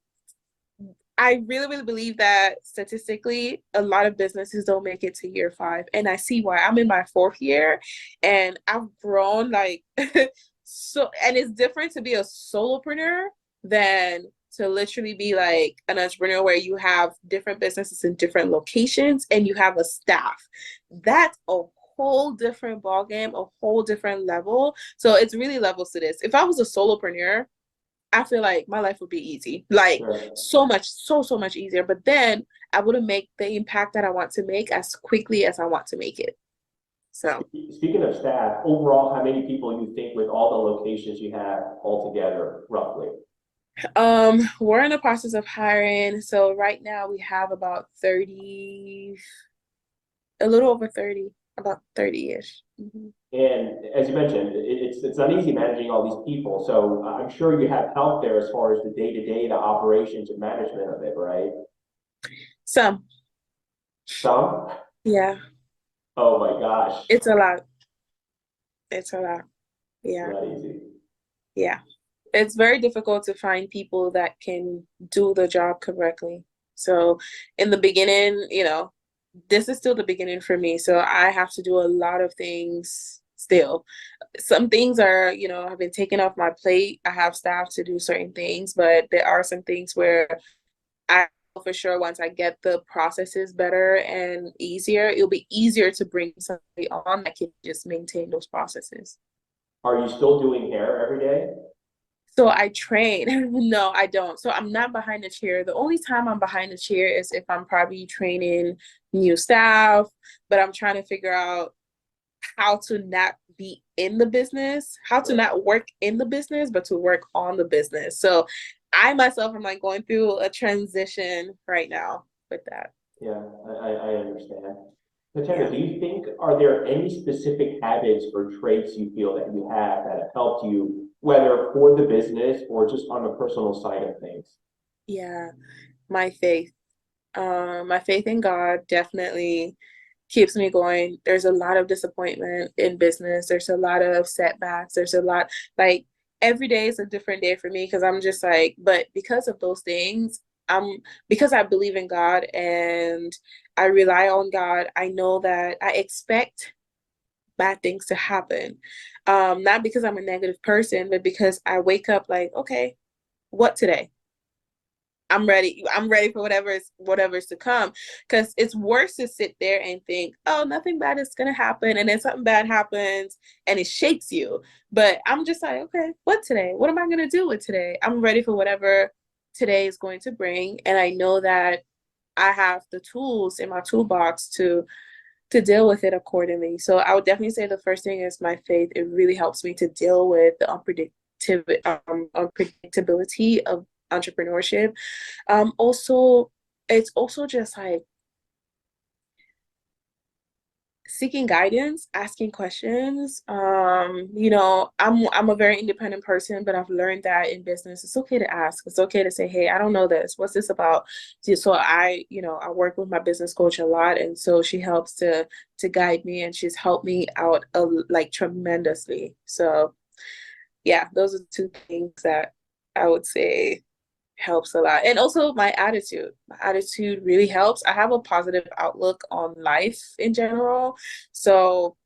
I really, really believe that statistically, a lot of businesses don't make it to year 5. And I see why. I'm in my 4th year and I've grown like so, and it's different to be a solopreneur than to literally be like an entrepreneur where you have different businesses in different locations and you have a staff. That's a whole different ballgame, a whole different level. So it's really levels to this. If I was a solopreneur, I feel like my life would be easy, like sure. so much, so much easier. But then I wouldn't make the impact that I want to make as quickly as I want to make it. So, Speaking of staff, overall, how many people you think with all the locations you have altogether, roughly? we're in the process of hiring. So right now we have about 30, a little over 30, about 30-ish. Mm-hmm. And as you mentioned, it's not easy managing all these people. So I'm sure you have help there as far as the day-to-day, the operations and management of it, right? Some, Some? yeah, Oh my gosh. it's a lot. It's a lot. Yeah, Not easy. yeah. It's very difficult to find people that can do the job correctly. So in the beginning, this is still the beginning for me. So I have to do a lot of things still. Some things are, have been taken off my plate. I have staff to do certain things, but there are some things where I know for sure once I get the processes better and easier, it'll be easier to bring somebody on that can just maintain those processes. Are you still doing hair every day? So I train. No, I don't. So I'm not behind the chair. The only time I'm behind the chair is if I'm probably training new staff, but I'm trying to figure out how to not be in the business, how to not work in the business, but to work on the business. So I myself am like going through a transition right now. with that. Yeah, I understand. Tatiana, Yeah. do you think, are there any specific habits or traits you feel that you have that have helped you, whether for the business or just on the personal side of things? Yeah. My faith. My faith in God definitely keeps me going. There's a lot of disappointment in business. There's a lot of setbacks. There's a lot, like, every day is a different day for me because I'm just like, but because of those things, because I believe in God and I rely on God, I know that I expect bad things to happen. Not because I'm a negative person, but because I wake up like, okay, what today? I'm ready. I'm ready for whatever's to come. Because it's worse to sit there and think, oh, nothing bad is gonna happen, and then something bad happens and it shakes you. But I'm just like, okay, what today? What am I gonna do with today? I'm ready for whatever today is going to bring, and I know that I have the tools in my toolbox to deal with it accordingly. So I would definitely say the first thing is my faith. It really helps me to deal with the unpredictability of entrepreneurship. Also, it's also just like seeking guidance, asking questions. I'm a very independent person, but I've learned that in business, it's okay to ask. It's okay to say, "Hey, I don't know this. What's this about?" So I work with my business coach a lot, and so she helps to guide me, and she's helped me out like tremendously. So yeah, those are two things that I would say helps a lot. And also my attitude. My attitude really helps. I have a positive outlook on life in general. So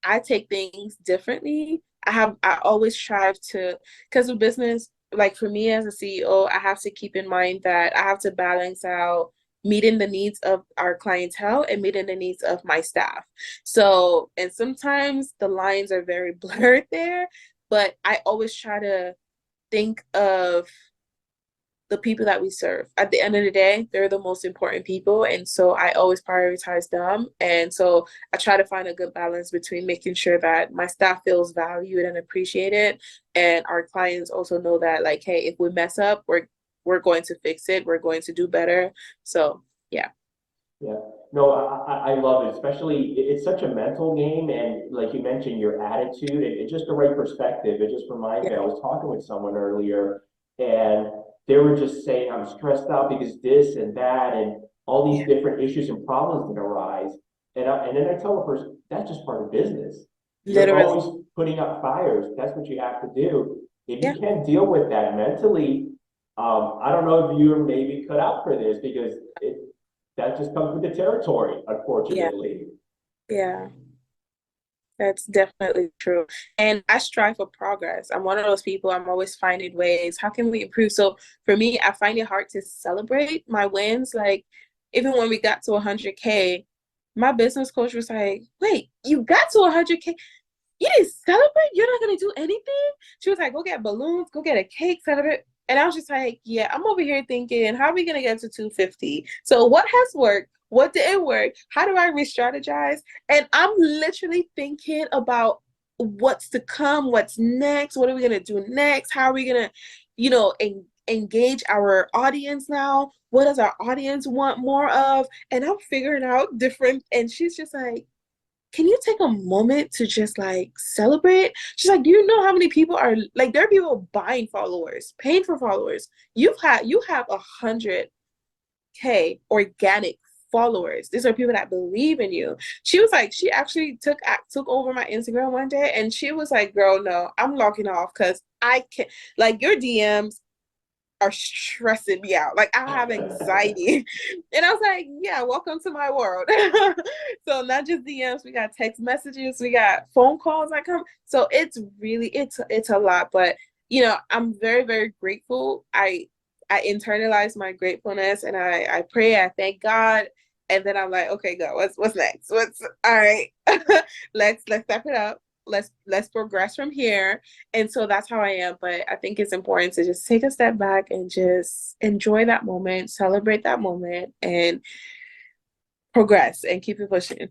I take things differently. I always strive to, because of business, like for me as a CEO, I have to keep in mind that I have to balance out meeting the needs of our clientele and meeting the needs of my staff. So, and sometimes the lines are very blurred there, but I always try to think of the people that we serve. At the end of the day, they're the most important people. And so I always prioritize them. And so I try to find a good balance between making sure that my staff feels valued and appreciated. And our clients also know that, like, hey, if we mess up, we're going to fix it. We're going to do better. So yeah. Yeah, no, I love it, especially it's such a mental game. And like you mentioned, your attitude and just the right perspective. It just reminds me, I Yeah. was talking with someone earlier and they were just saying, I'm stressed out because this and that and all these Yeah. different issues and problems that arise. And then I tell the person, that's just part of business. You're Literally. always putting out fires. That's what you have to do. If you Yeah. can't deal with that mentally, I don't know if you're maybe cut out for this because that just comes with the territory, Yeah. unfortunately. Yeah. That's definitely true. And I strive for progress. I'm one of those people, I'm always finding ways. How can we improve? So for me, I find it hard to celebrate my wins. Like, even when we got to 100K, my business coach was like, wait, you got to 100K? You didn't celebrate? You're not going to do anything? She was like, go get balloons, go get a cake, celebrate. And I was just like, yeah, I'm over here thinking, how are we going to get to 250? So what has worked? What didn't work? How do I re-strategize? And I'm literally thinking about what's to come, what's next, what are we going to do next? How are we going to, engage our audience now? What does our audience want more of? And I'm figuring out different, and she's just like, can you take a moment to just like celebrate? She's like, do you know how many people are like, there are people buying followers, paying for followers. You have 100K organic followers. These are people that believe in you. She was like, she actually took over my Instagram one day and she was like, girl, no, I'm logging off because I can't, like, your DMs are stressing me out. Like, I have anxiety. And I was like, yeah, welcome to my world. So not just DMs, we got text messages, we got phone calls that come. So it's really it's a lot. But I'm very, very grateful. I internalize my gratefulness and I pray, I thank God. And then I'm like, okay, go. What's next? What's all right. Let's step it up. Let's progress from here. And so that's how I am. But I think it's important to just take a step back and just enjoy that moment, celebrate that moment, and progress and keep it pushing.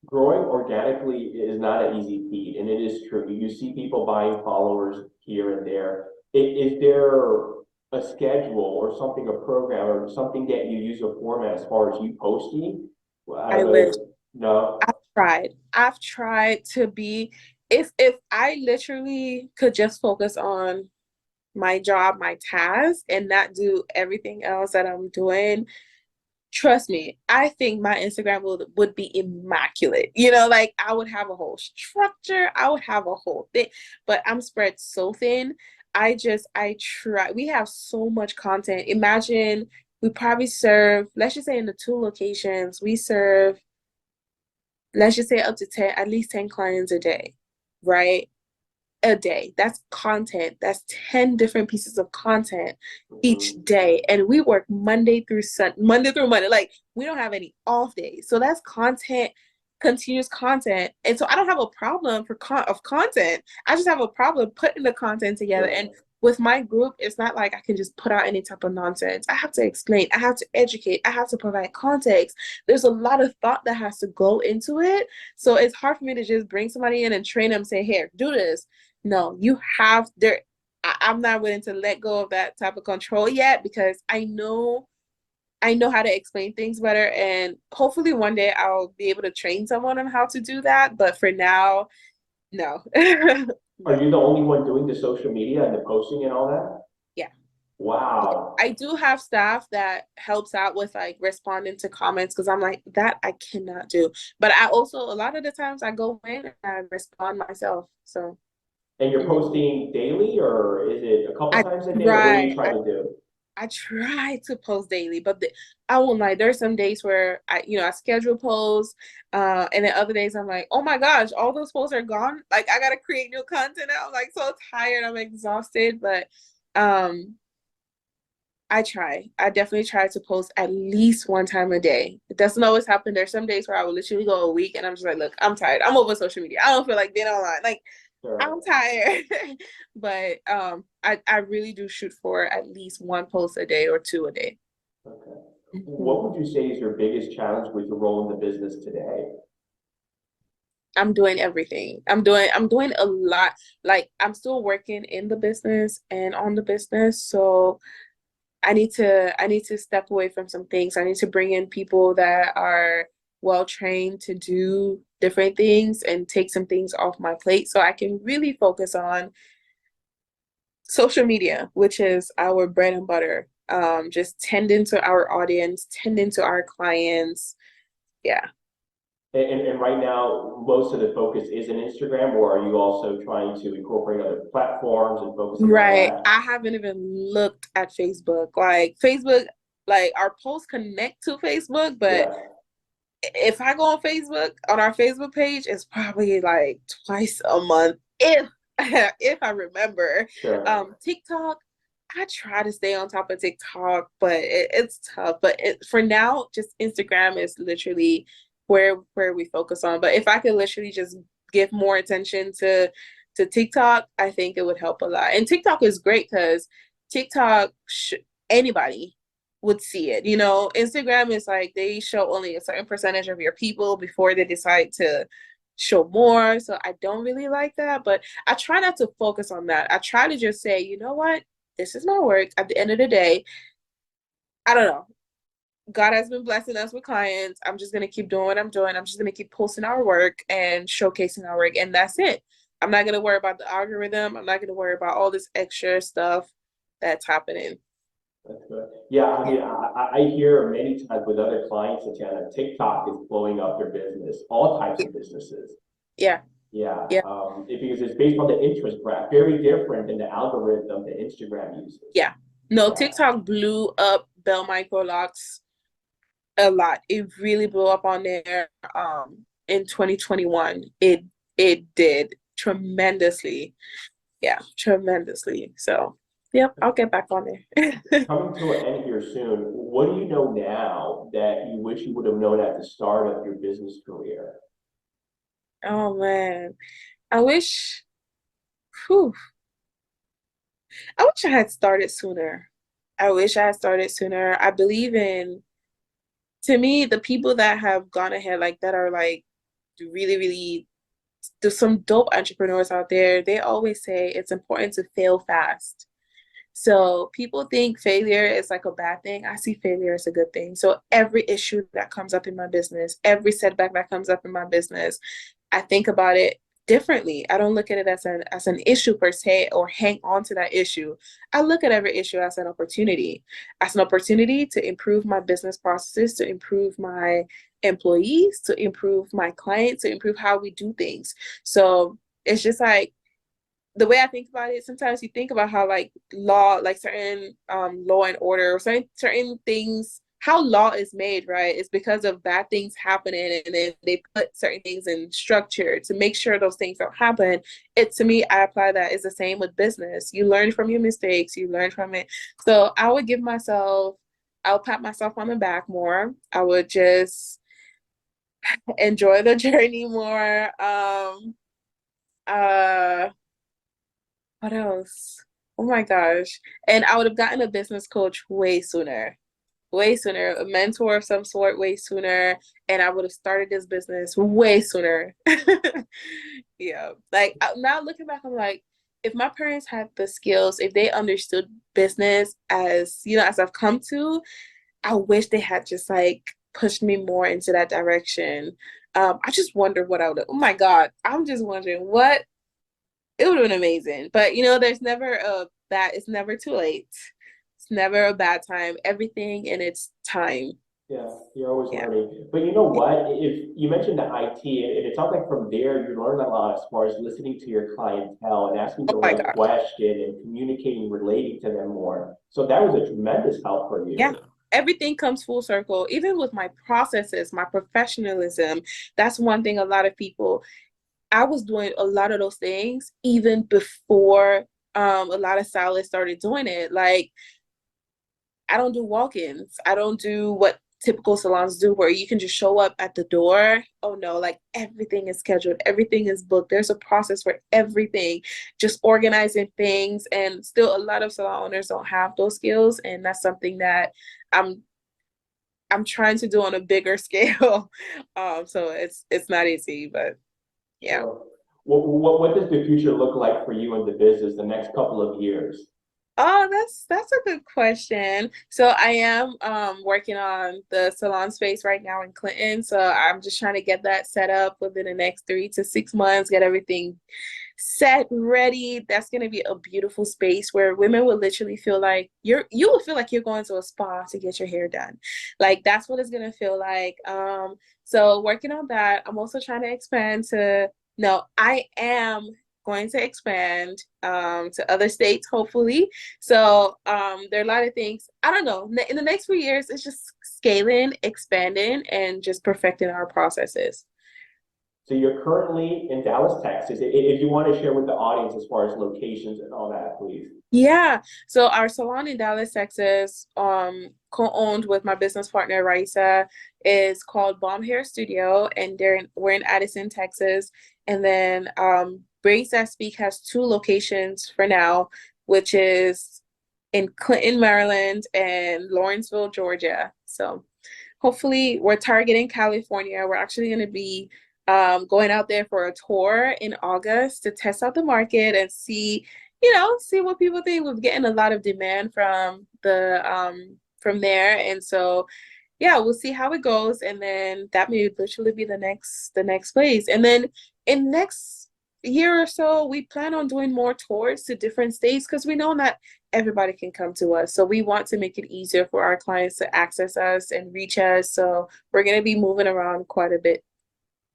Growing organically is not an easy feat, and it is true. You see people buying followers here and there. Is there a schedule or something, a program or something that you use a format as far as you posting? Well, I don't I know wish. no. I've tried to be, if I literally could just focus on my job, my task, and not do everything else that I'm doing, trust me, I think my Instagram would be immaculate. You know, like I would have a whole structure, I would have a whole thing, but I'm spread so thin. I try. We have so much content. Imagine we probably serve, let's just say in the two locations, we serve, let's just say up to 10, at least 10 clients a day, right? A day. That's content. That's 10 different pieces of content each Mhm. day. And we work Monday through Monday. Like we don't have any off days. So that's content, continuous content. And so I don't have a problem of content. I just have a problem putting the content together. Sure. And with my group, it's not like I can just put out any type of nonsense. I have to explain, I have to educate, I have to provide context. There's a lot of thought that has to go into it. So it's hard for me to just bring somebody in and train them, say, here, do this. No, you have there. I'm not willing to let go of that type of control yet because I know how to explain things better, and hopefully one day I'll be able to train someone on how to do that. But for now, no. Are No. you the only one doing the social media and the posting and all that? Yeah. Yeah. Wow. I do have staff that helps out with like responding to comments because I'm like, that I cannot do. But I also, a lot of the times I go in and I respond myself. So And you're mhm. posting daily, or is it a couple I times a day, or what do you try. try to do? I try to post daily, but I won't lie. There's some days where I schedule posts, and then other days I'm like, oh my gosh, all those posts are gone. Like I gotta create new content. I'm like so tired. I'm exhausted, but um, I try. I definitely try to post at least one time a day. It doesn't always happen. There's some days where I will literally go a week, and I'm just like, look, I'm tired. I'm over social media. I don't feel like being online. Like I'm Sure. tired. But I really do shoot for at least one post a day or two a day. Okay. Mhm. What would you say is your biggest challenge with your role in the business today? I'm doing everything. I'm doing a lot. Like I'm still working in the business and on the business. So I need to step away from some things. I need to bring in people that are well trained to do different things and take some things off my plate so I can really focus on social media, which is our bread and butter. Just tending to our audience, tending to our clients. Yeah. And right now, most of the focus is in Instagram, or are you also trying to incorporate other platforms and focusing on Right. that? I haven't even looked at Facebook. Like Facebook, like our posts connect to Facebook, but Yeah, if I go on Facebook, on our Facebook page, it's probably like twice a month if if I remember. sure. TikTok, I try to stay on top of TikTok, but it's tough. But for now, just Instagram is literally where we focus on. But if I could literally just give more attention to TikTok, I think it would help a lot. And TikTok is great because TikTok anybody would see it. You know, Instagram is like they show only a certain percentage of your people before they decide to show more. So I don't really like that, but I try not to focus on that. I try to just say, you know what? This is my work. At the end of the day, I don't know. God has been blessing us with clients. I'm just gonna keep doing what I'm doing. I'm just gonna keep posting our work and showcasing our work, and that's it. I'm not gonna worry about the algorithm. I'm not gonna worry about all this extra stuff that's happening. That's good. Yeah, I Yeah. mean, I hear many times with other clients, Tatiana, TikTok is blowing up their business, all types of businesses. Yeah. Yeah, Yeah. because it's based on the interest graph, very different than the algorithm that Instagram uses. Yeah. No, Yeah. TikTok blew up Belle Microlocs a lot. It really blew up on there in 2021. It did tremendously. Yeah, tremendously. So, yep, I'll get back on there. Coming to an end here soon, what do you know now that you wish you would have known at the start of your business career? Oh man. I wish whew, I wish I had started sooner. I wish I had started sooner. I believe in to me the people that have gone ahead like that are like really really there's some dope entrepreneurs out there. They always say it's important to fail fast. So people think failure is like a bad thing. I see failure as a good thing. So every issue that comes up in my business, every setback that comes up in my business, I think about it differently. I don't look at it as an issue per se or hang on to that issue. I look at every issue as an opportunity to improve my business processes, to improve my employees, to improve my clients, to improve how we do things. So it's just like the way I think about it, sometimes you think about how like law, like certain law and order, or certain things, how law is made, right? It's because of bad things happening, and then they put certain things in structure to make sure those things don't happen. It to me, I apply that is the same with business. You learn from your mistakes, you learn from it. So I'll pat myself on the back more. I would just enjoy the journey more. Uh What else? Oh my gosh. And I would have gotten a business coach way sooner, a mentor of some sort way sooner, and I would have started this business way sooner. Yeah. Like now looking back, I'm like, if my parents had the skills, if they understood business as, as I've come to, I wish they had just like pushed me more into that direction. I just wonder what I would have, oh my God, I'm just wondering what it would have been amazing. But there's never it's never too late. It's never a bad time. Everything in its time. Yeah, you're always Yeah. learning. But you know what? If you mentioned the IT, and it sounds like from there you learn a lot as far as listening to your clientele and asking Oh the my right gosh. question and communicating, relating to them more. So that was a tremendous help for Yeah. you. Everything comes full circle. Even with my processes, my professionalism, that's one thing a lot of people, I was doing a lot of those things even before a lot of stylists started doing it. Like I don't do walk-ins. I don't do what typical salons do where you can just show up at the door. Oh no, like everything is scheduled, everything is booked. There's a process for everything, just organizing things. And still a lot of salon owners don't have those skills. And that's something that I'm I'm trying to do on a bigger scale. So it's not easy, but yeah. Sure. What does the future look like for you in the business the next couple of years? Oh, that's a good question. So I am working on the salon space right now in Clinton. So I'm just trying to get that set up within the next 3 to 6 months, get everything set, ready. That's gonna be a beautiful space where women will literally feel like you will feel like you're going to a spa to get your hair done. Like that's what it's gonna feel like. So working on that. I'm also trying to expand to no, I am going to expand to other states, hopefully. So there are a lot of things. I don't know. In the next few years, it's just scaling, expanding, and just perfecting our processes. So you're currently in Dallas, Texas. If you want to share with the audience as far as locations and all that, please. Yeah. So our salon in Dallas, Texas, co-owned with my business partner Raisa, is called Bomb Hair Studio, and we're in Addison, Texas. And then Braids That Speak has 2 locations for now, which is in Clinton, Maryland, and Lawrenceville, Georgia. So hopefully we're targeting California. We're actually going to be going out there for a tour in August to test out the market and see, see what people think. We're getting a lot of demand from there. And so yeah, we'll see how it goes. And then that may literally be the next place. And then in next year or so, we plan on doing more tours to different states because we know that everybody can come to us. So we want to make it easier for our clients to access us and reach us. So we're going to be moving around quite a bit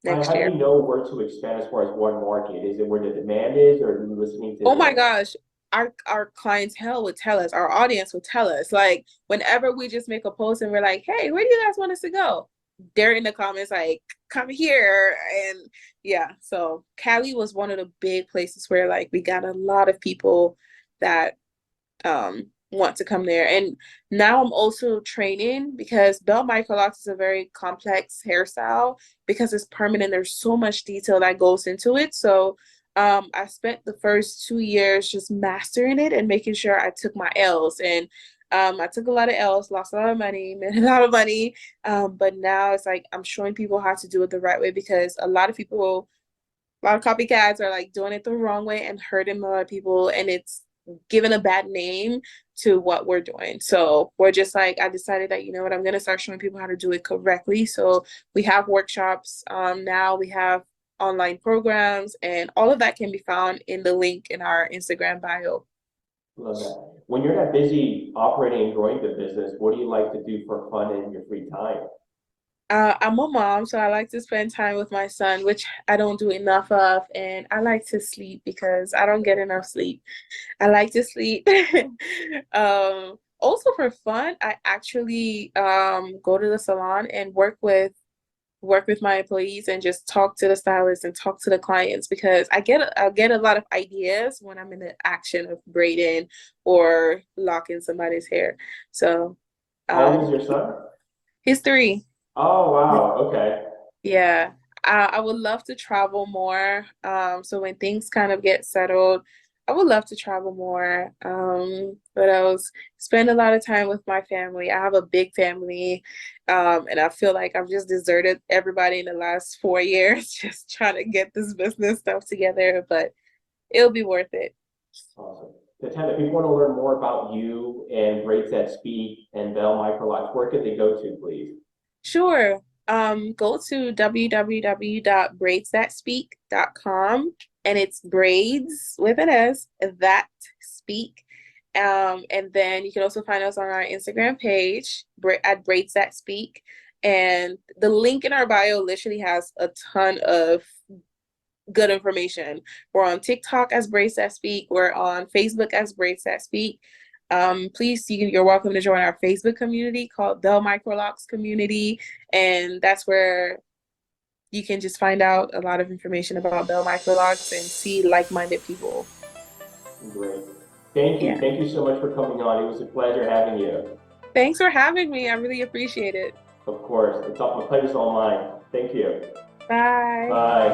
next How do year. you know where to expand as far as one market? Is it where the demand is, or are you listening to Oh my the? gosh. Our clientele would tell us, our audience would tell us, like whenever we just make a post and we're like, hey, where do you guys want us to go? They're in the comments like, come here. And yeah, so Cali was one of the big places where like we got a lot of people that want to come there. And now I'm also training because Belle Microlocs is a very complex hairstyle because it's permanent. There's so much detail that goes into it. So I spent the first 2 years just mastering it and making sure I took my L's. And I took a lot of L's, lost a lot of money, made a lot of money. But now it's like I'm showing people how to do it the right way because a lot of copycats are like doing it the wrong way and hurting a lot of people. And given a bad name to what we're doing. So we're just like, I decided that, you know what, I'm going to start showing people how to do it correctly. So we have workshops. Now we have online programs, and all of that can be found in the link in our Instagram bio. Love that. When you're that busy operating and growing the business, what do you like to do for fun in your free time? I'm a mom, so I like to spend time with my son, which I don't do enough of, and I like to sleep because I don't get enough sleep. I like to sleep. Also for fun, I actually go to the salon and work with my employees and just talk to the stylists and talk to the clients, because I get a lot of ideas when I'm in the action of braiding or locking somebody's hair. So How old is um, your son? he's 3. Oh, wow. Okay. Yeah, I would love to travel more. So when things kind of get settled, I would love to travel more. But I was spend a lot of time with my family. I have a big family, and I feel like I've just deserted everybody in the last 4 years, just trying to get this business stuff together. But it'll be worth it. Awesome. Tatiana, if people want to learn more about you and Braids That Speak and Belle Microlocs, where can they go to, please? Sure. Go to www.braidsthatspeak.com, and it's braids with an S, that speak. And then you can also find us on our Instagram page at Braids That Speak. And the link in our bio literally has a ton of good information. We're on TikTok as Braids That Speak. We're on Facebook as Braids That Speak. Please, you're welcome to join our Facebook community called Belle Microlocs Community, and that's where you can just find out a lot of information about Belle Microlocs and see like-minded people. Great. Thank you. Yeah. Thank you so much for coming on. It was a pleasure having you. Thanks for having me. I really appreciate it. Of course. My pleasure's all mine. Thank you. Bye. Bye.